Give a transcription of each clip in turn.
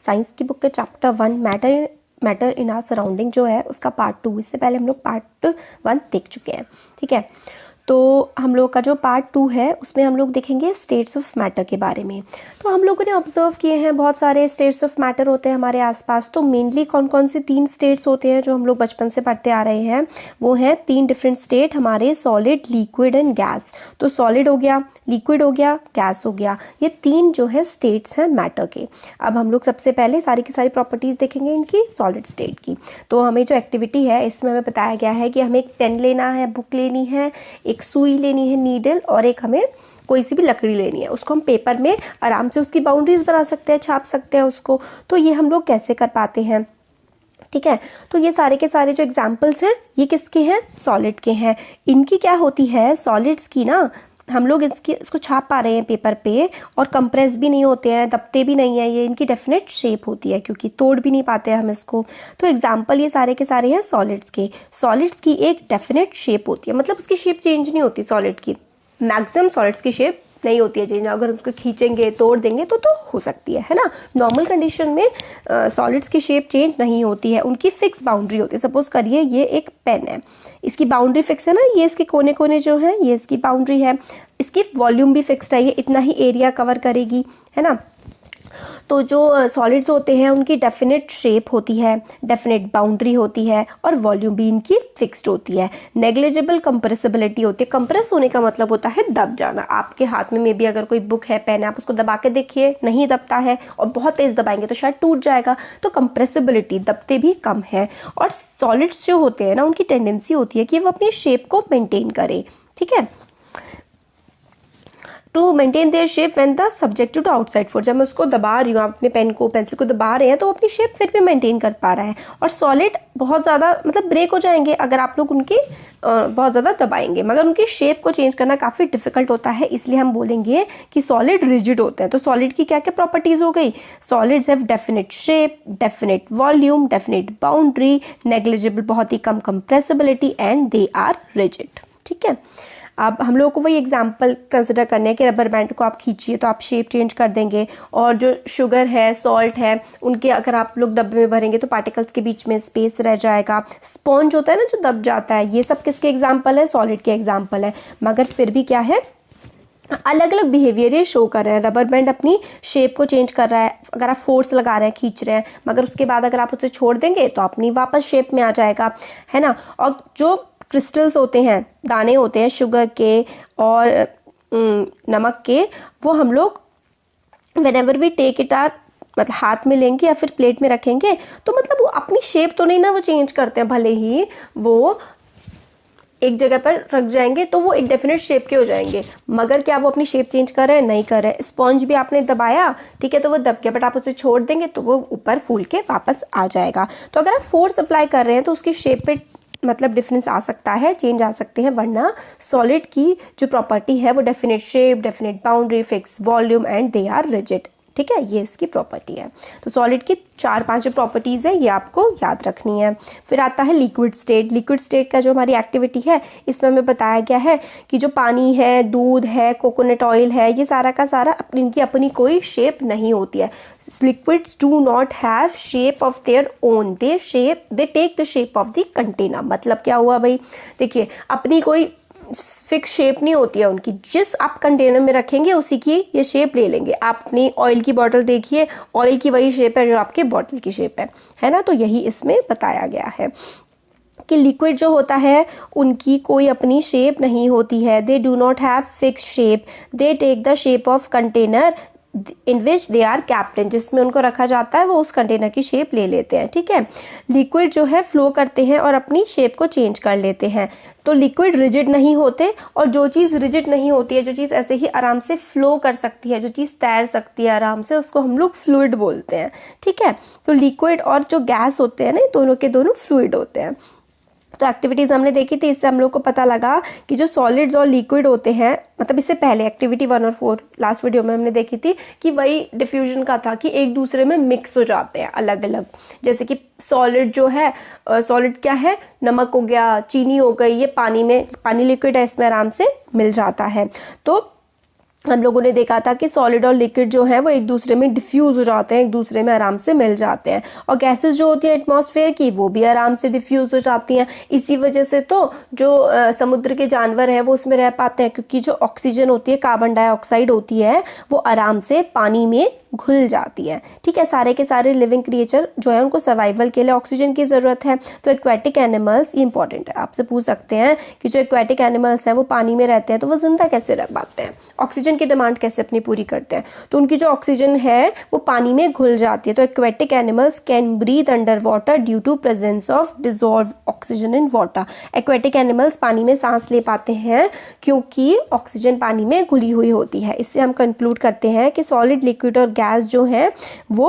Science की book के chapter 1 matter in our surrounding जो है उसका पार्ट 2, इससे पहले हम लोग पार्ट 1 देख चुके हैं, ठीक है। तो हम लोग का जो पार्ट 2 है उसमें हम लोग देखेंगे स्टेट्स ऑफ मैटर के बारे में। तो हम लोगों ने ऑब्जर्व किए हैं बहुत सारे स्टेट्स ऑफ मैटर होते हैं हमारे आसपास। तो मेनली कौन कौन से 3 स्टेट्स होते हैं जो हम लोग बचपन से पढ़ते आ रहे हैं, वो हैं 3 डिफरेंट स्टेट हमारे, सॉलिड, लिक्विड एंड गैस। तो सॉलिड हो गया, लिक्विड हो गया, गैस हो गया, ये 3 जो है स्टेट्स हैं मैटर के। अब हम लोग सबसे पहले सारी की सारी प्रॉपर्टीज़ देखेंगे इनकी सॉलिड स्टेट की। तो हमें जो एक्टिविटी है इसमें हमें बताया गया है कि हमें एक पेन लेना है, बुक लेनी है, एक सुई लेनी है नीडल, और एक हमें कोई सी भी लकड़ी लेनी है। उसको हम पेपर में आराम से उसकी बाउंड्रीज बना सकते हैं, छाप सकते हैं उसको। तो ये हम लोग कैसे कर पाते हैं, ठीक है। तो ये सारे के सारे जो एग्जाम्पल्स हैं ये किसके हैं, सॉलिड के हैं। इनकी क्या होती है सॉलिड्स की ना, हम लोग इसको छाप पा रहे हैं पेपर पे, और कंप्रेस भी नहीं होते हैं, दबते भी नहीं है, ये इनकी डेफिनेट शेप होती है क्योंकि तोड़ भी नहीं पाते हैं हम इसको। तो एग्जाम्पल ये सारे के सारे हैं सॉलिड्स के। सॉलिड्स की एक डेफिनेट शेप होती है, मतलब उसकी शेप चेंज नहीं होती सॉलिड की। मैक्सिमम सॉलिड्स की शेप नहीं होती है चेंज, अगर उसको खींचेंगे तोड़ देंगे तो हो सकती है ना। नॉर्मल कंडीशन में सॉलिड्स की शेप चेंज नहीं होती है, उनकी फिक्स बाउंड्री होती है। सपोज करिए ये एक पेन है, इसकी बाउंड्री फिक्स है ना, ये इसके कोने कोने जो है ये इसकी बाउंड्री है, इसकी वॉल्यूम भी फिक्स्ड है, ये इतना ही एरिया कवर करेगी, है ना। तो जो सॉलिड्स होते हैं उनकी डेफिनेट शेप होती है, डेफिनेट बाउंड्री होती है, और वॉल्यूम भी इनकी फिक्स्ड होती है। नेग्लिजिबल कंप्रेसिबिलिटी होती है। कंप्रेस होने का मतलब होता है दब जाना। आपके हाथ में भी अगर कोई बुक है, पेन है, आप उसको दबा के देखिए, नहीं दबता है, और बहुत तेज दबाएंगे तो शायद टूट जाएगा। तो कंप्रेसिबिलिटी, दबते भी कम है। और सॉलिड्स जो होते हैं ना उनकी टेंडेंसी होती है कि वो अपनी शेप को मेंटेन करें, ठीक है, to maintain their shape when the subject to outside force. जब मैं उसको दबा रही हूँ, आप अपने पेन को, पेंसिल को दबा रहे हैं, तो अपनी शेप फिर भी मेंटेन कर पा रहा है। और सॉलिड बहुत ज़्यादा मतलब ब्रेक हो जाएंगे अगर आप लोग उनकी बहुत ज़्यादा दबाएंगे, मगर उनकी शेप को चेंज करना काफ़ी डिफिकल्ट होता है, इसलिए हम बोलेंगे कि सॉलिड रिजिड होते हैं। तो सॉलिड की क्या क्या प्रॉपर्टीज़ हो गई, solids have definite shape, definite volume, definite boundary, negligible बहुत ही कम compressibility, and they are rigid, ठीक है। अब हम लोगों को वही एग्जाम्पल कंसिडर करने हैं कि रबर बैंड को आप खींचिए तो आप शेप चेंज कर देंगे, और जो शुगर है, सॉल्ट है, उनके अगर आप लोग डब्बे में भरेंगे तो पार्टिकल्स के बीच में स्पेस रह जाएगा। स्पॉन्ज होता है ना जो दब जाता है, ये सब किसके एग्जाम्पल है, सॉलिड के एग्जाम्पल है। मगर फिर भी क्या है, अलग अलग बिहेवियर ये शो कर रहे हैं। रबर बैंड अपनी शेप को चेंज कर रहा है, अगर आप फोर्स लगा रहे हैं, खींच रहे हैं, मगर उसके बाद अगर आप उसे छोड़ देंगे तो अपनी वापस शेप में आ जाएगा, है ना। और जो क्रिस्टल्स होते हैं, दाने होते हैं शुगर के और नमक के, वो हम लोग whenever we take it are मतलब हाथ में लेंगे या फिर प्लेट में रखेंगे तो मतलब वो अपनी शेप तो नहीं ना वो चेंज करते हैं, भले ही वो एक जगह पर रख जाएंगे तो वो एक डेफिनेट शेप के हो जाएंगे, मगर क्या वो अपनी शेप चेंज कर रहे हैं, नहीं कर रहे हैं। स्पॉन्ज भी आपने दबाया, ठीक है, तो वो दब गया, बट आप उसे छोड़ देंगे तो वो ऊपर फूल के वापस आ जाएगा। तो अगर आप फोर्स अप्लाई कर रहे हैं तो उसकी शेप पे मतलब डिफरेंस आ सकता है, चेंज आ सकते हैं, वरना सॉलिड की जो प्रॉपर्टी है वो definite shape, definite boundary, fix volume, and they are rigid, ठीक है, ये इसकी प्रॉपर्टी है। तो सॉलिड की 4-5 प्रॉपर्टीज़ है, ये आपको याद रखनी है। फिर आता है लिक्विड स्टेट। लिक्विड स्टेट का जो हमारी एक्टिविटी है इसमें हमें बताया गया है कि जो पानी है, दूध है, कोकोनट ऑयल है, ये सारा का सारा इनकी अपनी कोई शेप नहीं होती है। Liquids do not have shape of their own, they take the shape of the container. मतलब क्या हुआ भाई, देखिए अपनी कोई फिक्स शेप नहीं होती है उनकी, जिस आप कंटेनर में रखेंगे उसी की ये शेप ले लेंगे। आप अपनी ऑयल की बॉटल देखिए, ऑयल की वही शेप है जो आपके बॉटल की शेप है ना। तो यही इसमें बताया गया है कि लिक्विड जो होता है उनकी कोई अपनी शेप नहीं होती है। They do not have fix shape, they take the shape of container in which they are kept, जिसमें उनको रखा जाता है वो उस कंटेनर की शेप ले लेते हैं, ठीक है। लिक्विड जो है फ्लो करते हैं और अपनी शेप को चेंज कर लेते हैं। तो लिक्विड रिजिड नहीं होते, और जो चीज़ रिजिड नहीं होती है, जो चीज़ ऐसे ही आराम से फ्लो कर सकती है, जो चीज़ तैर सकती है आराम से, उसको हम लोग फ्लूइड बोलते हैं, ठीक है। तो लिक्विड और जो गैस होते हैं ना, दोनों के दोनों फ्लूइड होते हैं। तो एक्टिविटीज़ हमने देखी थी, इससे हम लोग को पता लगा कि जो सॉलिड्स और लिक्विड होते हैं, मतलब इससे पहले एक्टिविटी 1 और 4 लास्ट वीडियो में हमने देखी थी कि वही डिफ्यूजन का था कि एक दूसरे में मिक्स हो जाते हैं अलग अलग। जैसे कि सॉलिड जो है, सॉलिड क्या है, नमक हो गया, चीनी हो गई, ये पानी लिक्विड है, इसमें आराम से मिल जाता है। तो हम लोगों ने देखा था कि सॉलिड और लिक्विड जो है वो एक दूसरे में डिफ्यूज़ हो जाते हैं, एक दूसरे में आराम से मिल जाते हैं, और गैसेस जो होती हैं एटमॉस्फेयर की वो भी आराम से डिफ्यूज़ हो जाती हैं। इसी वजह से तो जो समुद्र के जानवर हैं वो उसमें रह पाते हैं, क्योंकि जो ऑक्सीजन होती है, कार्बन डाइऑक्साइड होती है, वो आराम से पानी में घुल जाती है। ठीक है, सारे के सारे लिविंग क्रिएचर जो है उनको सर्वाइवल के लिए ऑक्सीजन की ज़रूरत है। तो एक्वेटिक एनिमल्स, ये इंपॉर्टेंट है, आपसे पूछ सकते हैं कि जो एक्वेटिक एनिमल्स हैं वो पानी में रहते हैं तो वो जिंदा कैसे रह पाते हैं, ऑक्सीजन की डिमांड कैसे अपनी पूरी करते हैं। तो उनकी जो ऑक्सीजन है वो पानी में घुल जाती है। तो aquatic animals can breathe under water due to presence of dissolve oxygen in water. Aquatic animals पानी में सांस ले पाते हैं क्योंकि ऑक्सीजन पानी में घुली हुई होती है। इससे हम कंक्लूड करते हैं कि सॉलिड, लिक्विड और गैस जो है वो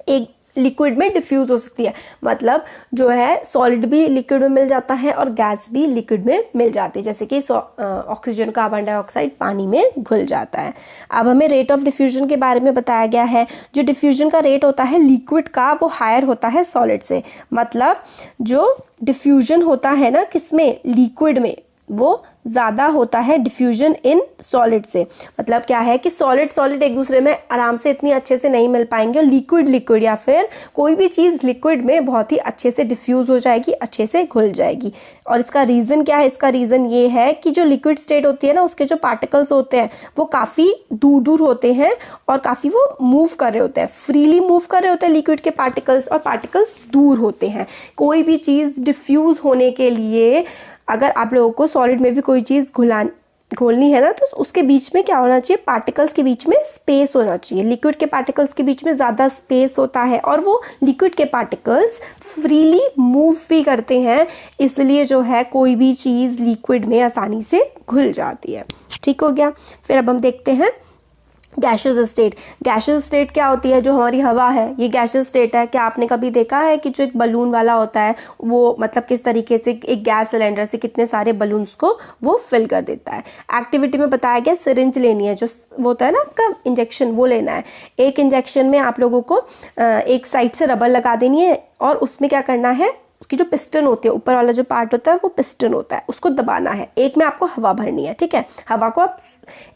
एक लिक्विड में डिफ्यूज हो सकती है। मतलब जो है सॉलिड भी लिक्विड में मिल जाता है और गैस भी लिक्विड में मिल जाती है, जैसे कि ऑक्सीजन, कार्बन डाइऑक्साइड पानी में घुल जाता है। अब हमें रेट ऑफ डिफ्यूजन के बारे में बताया गया है। जो डिफ्यूजन का रेट होता है लिक्विड का वो हायर होता है सॉलिड से। मतलब जो डिफ्यूजन होता है ना किसमें, लिक्विड में, वो ज़्यादा होता है डिफ्यूजन इन सॉलिड से। मतलब क्या है कि सॉलिड एक दूसरे में आराम से इतनी अच्छे से नहीं मिल पाएंगे, और लिक्विड या फिर कोई भी चीज़ लिक्विड में बहुत ही अच्छे से डिफ्यूज़ हो जाएगी, अच्छे से घुल जाएगी। और इसका रीज़न क्या है, इसका रीज़न ये है कि जो लिक्विड स्टेट होती है ना उसके जो पार्टिकल्स होते हैं वो काफ़ी दूर होते हैं और काफ़ी वो मूव कर रहे होते हैं, फ्रीली मूव कर रहे होते हैं लिक्विड के पार्टिकल्स, और पार्टिकल्स दूर होते हैं। कोई भी चीज़ डिफ्यूज़ होने के लिए अगर आप लोगों को सॉलिड में भी कोई चीज़ घोलनी है ना तो उसके बीच में क्या होना चाहिए, पार्टिकल्स के बीच में स्पेस होना चाहिए। लिक्विड के पार्टिकल्स के बीच में ज़्यादा स्पेस होता है और वो लिक्विड के पार्टिकल्स फ्रीली मूव भी करते हैं, इसलिए जो है कोई भी चीज़ लिक्विड में आसानी से घुल जाती है। ठीक हो गया। फिर अब हम देखते हैं गैशियस स्टेट। गैशियस स्टेट क्या होती है, जो हमारी हवा है ये गैशियस स्टेट है। क्या आपने कभी देखा है कि जो एक बलून वाला होता है वो मतलब किस तरीके से एक गैस सिलेंडर से कितने सारे बलून्स को वो फिल कर देता है। एक्टिविटी में बताया गया सिरिंज लेनी है, जो वो होता है ना आपका इंजेक्शन, वो लेना है। एक इंजेक्शन में आप लोगों को एक साइड से रबर लगा देनी है और उसमें क्या करना है, उसकी जो पिस्टन होती है, ऊपर वाला जो पार्ट होता है वो पिस्टन होता है, उसको दबाना है। एक में आपको हवा भरनी है, ठीक है, हवा को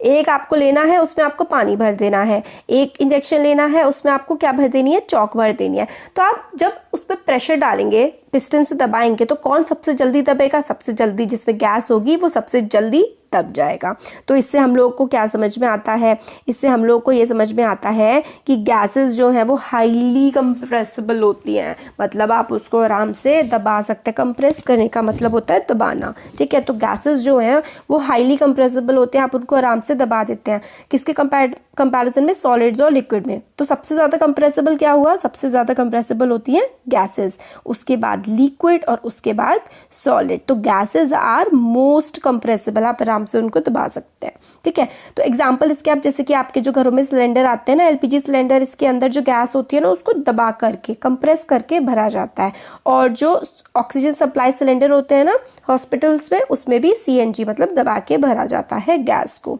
एक आपको लेना है, उसमें आपको पानी भर देना है। एक इंजेक्शन लेना है, उसमें आपको क्या भर देनी है, चौक भर देनी है। तो आप जब उस पर प्रेशर डालेंगे, पिस्टन से दबाएंगे, तो कौन सबसे जल्दी दबेगा, सबसे जल्दी जिसमें गैस होगी वो सबसे जल्दी दब जाएगा। तो इससे हम लोग को क्या समझ में आता है, इससे हम लोग को ये समझ में आता है कि गैसेस जो है वो हाईली कंप्रेसिबल होती हैं। मतलब आप उसको आराम से दबा सकते हैं। कंप्रेस करने का मतलब होता है दबाना, ठीक है। तो गैसेस जो हैं वो हाईली कंप्रेसिबल होते हैं, आप उनको आराम से दबा देते हैं। किसके कंपैरिजन में, सॉलिड्स और लिक्विड में। तो सबसे ज़्यादा कंप्रेसिबल क्या हुआ, सबसे ज़्यादा कंप्रेसिबल होती हैं गैसेस, उसके बाद लिक्विड और उसके बाद सॉलिड। तो गैसेस आर मोस्ट कंप्रेसिबल, आप आराम से उनको दबा सकते हैं, ठीक है। तो एग्जांपल इसके आप, जैसे कि आपके जो घरों में सिलेंडर आते हैं ना, एलपीजी सिलेंडर, इसके अंदर जो गैस होती है ना उसको दबा करके, कंप्रेस करके भरा जाता है। और जो ऑक्सीजन सप्लाई सिलेंडर होते हैं ना हॉस्पिटल्स में, उसमें भी सीएनजी मतलब दबा के भरा जाता है गैस को,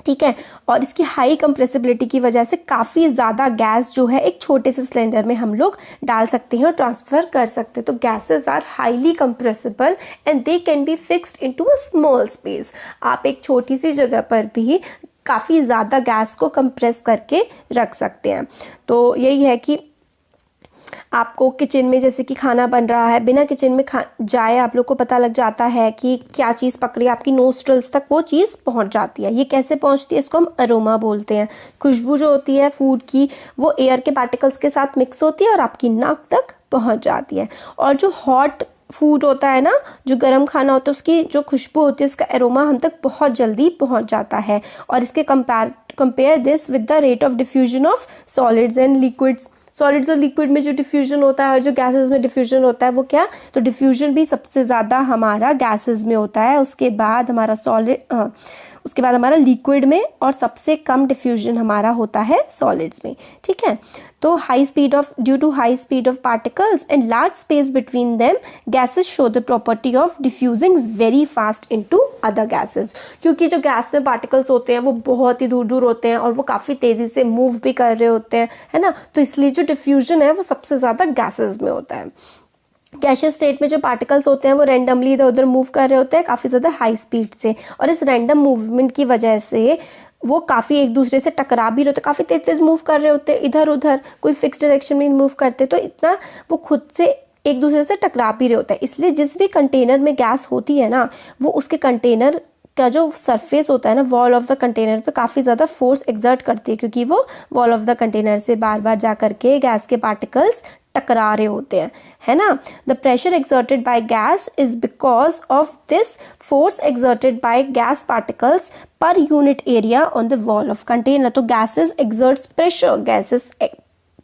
ठीक है। और इसकी हाई कंप्रेसिबिलिटी की वजह से काफ़ी ज़्यादा गैस जो है एक छोटे से सिलेंडर में हम लोग डाल सकते हैं और ट्रांसफ़र कर सकते हैं। तो gases are highly compressible and they can be fixed into a small space. आप एक छोटी सी जगह पर भी काफ़ी ज़्यादा गैस को कंप्रेस करके रख सकते हैं। तो यही है कि आपको किचन में जैसे कि खाना बन रहा है, बिना किचन में जाए आप लोग को पता लग जाता है कि क्या चीज़ पक रही है, आपकी नोस्ट्रल्स तक वो चीज़ पहुंच जाती है। ये कैसे पहुंचती है, इसको हम अरोमा बोलते हैं। खुशबू जो होती है फूड की वो एयर के पार्टिकल्स के साथ मिक्स होती है और आपकी नाक तक पहुंच जाती है। और जो हॉट फूड होता है ना, जो गर्म खाना होता है, उसकी जो खुशबू होती है उसका एरोमा हम तक बहुत जल्दी पहुंच जाता है। और इसके compare this with the rate of diffusion of solids and liquids. Solids और लिक्विड में जो डिफ्यूजन होता है और जो गैसेस में डिफ्यूजन होता है वो क्या, तो डिफ्यूजन भी सबसे ज़्यादा हमारा गैसेस में होता है, उसके बाद हमारा उसके बाद हमारा लिक्विड में, और सबसे कम डिफ्यूजन हमारा होता है सॉलिड्स में, ठीक है। तो due to high speed of particles and large space between them, gases show the property of diffusing very fast into other gases. क्योंकि जो गैस में पार्टिकल्स होते हैं वो बहुत ही दूर होते हैं और वो काफ़ी तेज़ी से मूव भी कर रहे होते हैं, है ना। तो इसलिए जो डिफ्यूजन है वो सबसे ज़्यादा गैसेस में होता है। गैसियस स्टेट में जो पार्टिकल्स होते हैं वो रैंडमली इधर उधर मूव कर रहे होते हैं काफ़ी ज़्यादा हाई स्पीड से, और इस रैंडम मूवमेंट की वजह से वो काफ़ी एक दूसरे से टकरा भी रहे होते हैं, काफ़ी तेज तेज मूव कर रहे होते हैं इधर उधर, कोई फिक्स डायरेक्शन में मूव करते, तो इतना वो खुद से एक दूसरे से टकरा भी रहे होते हैं। इसलिए जिस भी कंटेनर में गैस होती है ना, वो उसके कंटेनर का जो सरफेस होता है ना, वॉल ऑफ द कंटेनर पे काफ़ी ज़्यादा फोर्स एक्सर्ट करती है, क्योंकि वो वॉल ऑफ द कंटेनर से बार बार जा करके गैस के पार्टिकल्स टकरा रहे होते हैं, है ना। The pressure exerted by gas is because of this force exerted by gas particles per unit area on the wall of container. तो gases exerts pressure, gases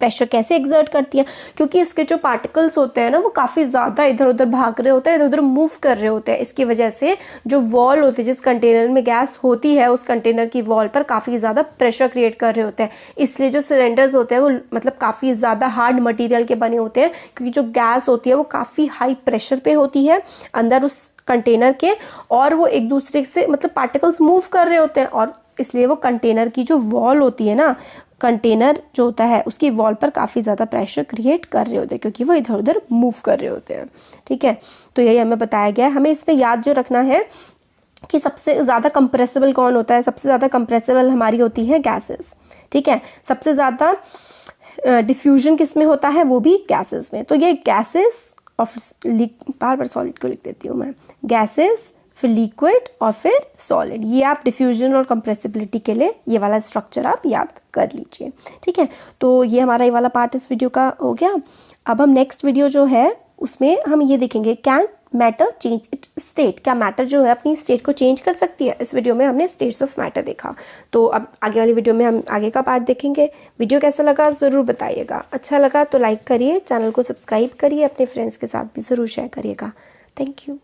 pressure कैसे एक्सर्ट करती है, क्योंकि इसके जो पार्टिकल्स होते हैं ना वो काफ़ी ज़्यादा इधर उधर भाग रहे होते हैं, इधर उधर मूव कर रहे होते हैं। इसकी वजह से जो वॉल होती है, जिस कंटेनर में गैस होती है, उस कंटेनर की वॉल पर काफ़ी ज़्यादा प्रेशर क्रिएट कर रहे होते हैं। इसलिए जो सिलेंडर्स होते हैं वो मतलब काफ़ी ज़्यादा हार्ड मटीरियल के बने होते हैं, क्योंकि जो गैस होती है वो काफ़ी हाई प्रेशर पे होती है अंदर उस कंटेनर के, और वो एक दूसरे से मतलब पार्टिकल्स मूव कर रहे होते हैं, और इसलिए वो कंटेनर की जो वॉल होती है ना, कंटेनर जो होता है उसकी वॉल पर काफ़ी ज़्यादा प्रेशर क्रिएट कर रहे होते हैं, क्योंकि वो इधर उधर मूव कर रहे होते हैं। ठीक है, तो यही हमें बताया गया है। हमें इसमें याद जो रखना है कि सबसे ज़्यादा कंप्रेसिबल कौन होता है, सबसे ज़्यादा कंप्रेसिबल हमारी होती है गैसेस। ठीक है, सबसे ज़्यादा डिफ्यूजन किस में होता है, वो भी गैसेस में। तो ये गैसेस और बार बार सॉलिड को लिख देती हूँ मैं, गैसेस फिर लिक्विड और फिर सॉलिड, ये आप डिफ्यूजन और कंप्रेसिबिलिटी के लिए ये वाला स्ट्रक्चर आप याद कर लीजिए। ठीक है, तो ये हमारा ये वाला पार्ट इस वीडियो का हो गया। अब हम नेक्स्ट वीडियो जो है उसमें हम ये देखेंगे, can matter change it state, क्या मैटर जो है अपनी स्टेट को चेंज कर सकती है। इस वीडियो में हमने स्टेट्स ऑफ मैटर देखा, तो अब आगे वाली वीडियो में हम आगे का पार्ट देखेंगे। वीडियो कैसा लगा ज़रूर बताइएगा, अच्छा लगा तो लाइक करिए, चैनल को सब्सक्राइब करिए, अपने फ्रेंड्स के साथ भी ज़रूर शेयर करिएगा। Thank you.